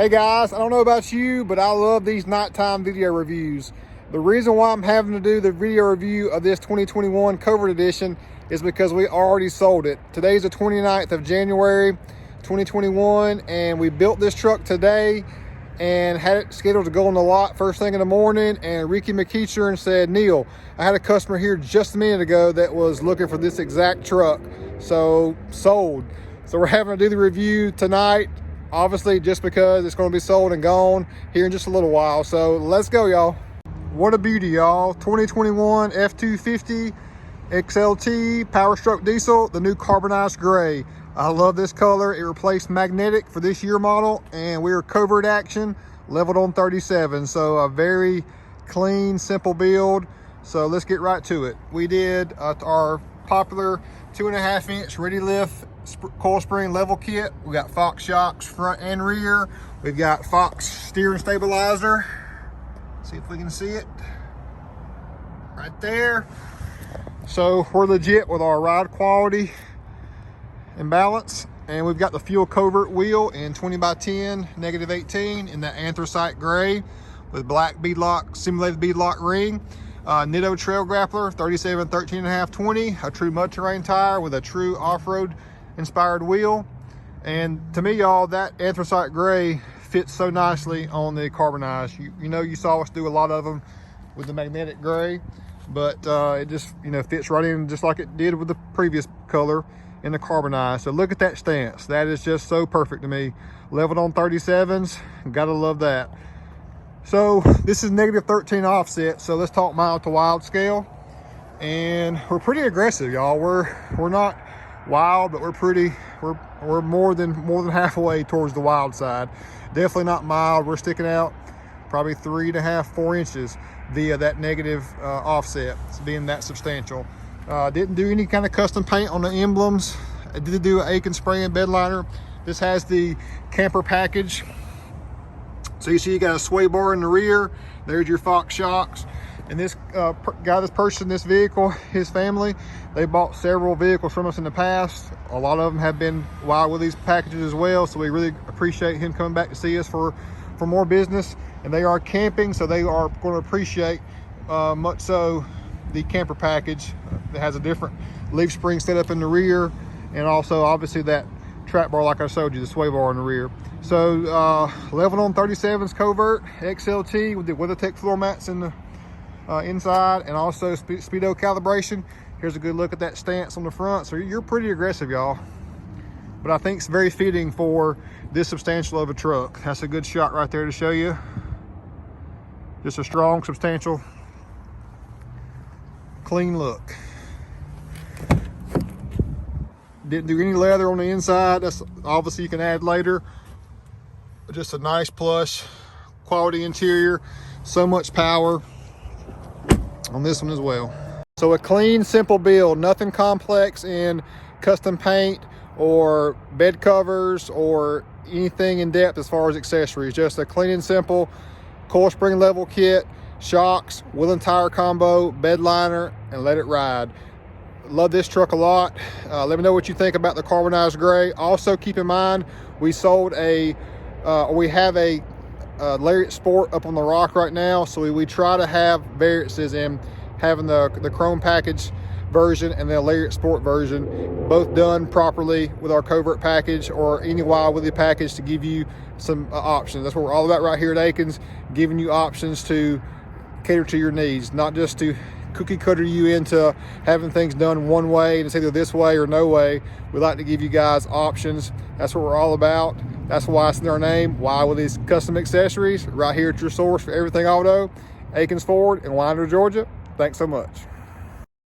Hey guys, I don't know about you, but I love these nighttime video reviews. The reason why I'm having to do the video review of this 2021 Covert edition is because we already sold it. Today's the 29th of January, 2021, and we built this truck today and had it scheduled to go on the lot first thing in the morning. And Ricky McKeecher said, Neil, I had a customer here just a minute ago that was looking for this exact truck. So sold. So we're having to do the review tonight, obviously just because it's going to be sold and gone here in just a little while. So let's go, y'all. What a beauty, y'all. 2021 F250 XLT Power Stroke Diesel, the new carbonized gray. I love this color. It replaced magnetic for this year model, and we are Covert action, leveled on 37. So a very clean, simple build. So let's get right to it. We did our popular 2.5-inch ready lift coil spring level kit. We got Fox shocks front and rear. We've got Fox steering stabilizer. See if we can see it right there. So we're legit with our ride quality and balance. And we've got the fuel Covert wheel in 20x10 -18 in that anthracite gray with black beadlock, simulated beadlock ring. Nitto trail grappler 37 13.5 20, a true mud terrain tire with a true off-road inspired wheel. And to me, y'all, that anthracite gray fits so nicely on the carbonized. You know, you saw us do a lot of them with the magnetic gray, but it just, you know, fits right in just like it did with the previous color in the carbonized. So look at that stance. That is just so perfect to me. Leveled on 37s, gotta love that. So this is -13 offset. So let's talk mild to wild scale. And we're pretty aggressive, y'all. We're not wild, but we're more than halfway towards the wild side. Definitely not mild. We're sticking out probably 3.5 4 inches via that negative offset. It's being that substantial. Didn't do any kind of custom paint on the emblems. I did do an Aiken spray and bed liner. This has the camper package. So you see you got a sway bar in the rear. There's your Fox shocks. And this guy that's purchasing this vehicle, his family, they bought several vehicles from us in the past. A lot of them have been wild with these packages as well. So we really appreciate him coming back to see us for more business. And they are camping, so they are going to appreciate much so the camper package. It has a different leaf spring set up in the rear, and also obviously that trap bar like I showed you, the sway bar in the rear. So leveled on 37s Covert XLT with the WeatherTech floor mats in the inside, and also speedo calibration. Here's a good look at that stance on the front. So you're pretty aggressive, y'all, but I think it's very fitting for this substantial of a truck. That's a good shot right there to show you. Just a strong, substantial, clean look. Didn't do any leather on the inside. That's obviously you can add later. Just a nice plush quality interior. So much power on this one as well. So a clean, simple build, nothing complex in custom paint or bed covers or anything in depth as far as accessories. Just a clean and simple coil spring level kit, shocks, wheel and tire combo, bed liner, and let it ride. Love this truck a lot. Let me know what you think about the carbonized gray. Also keep in mind, we sold we have a Lariat Sport up on the rock right now. So we try to have variances in having the chrome package version and the Lariat Sport version, both done properly with our Covert package or any Wild Willie package to give you some options. That's what we're all about right here at Aikens, giving you options to cater to your needs, not just to cookie cutter you into having things done one way and it's either this way or no way. We like to give you guys options. That's what we're all about. That's why it's in our name, Wild Willie's Custom Accessories, right here at your source for everything auto, Aikens Ford in Winder, Georgia. Thanks so much.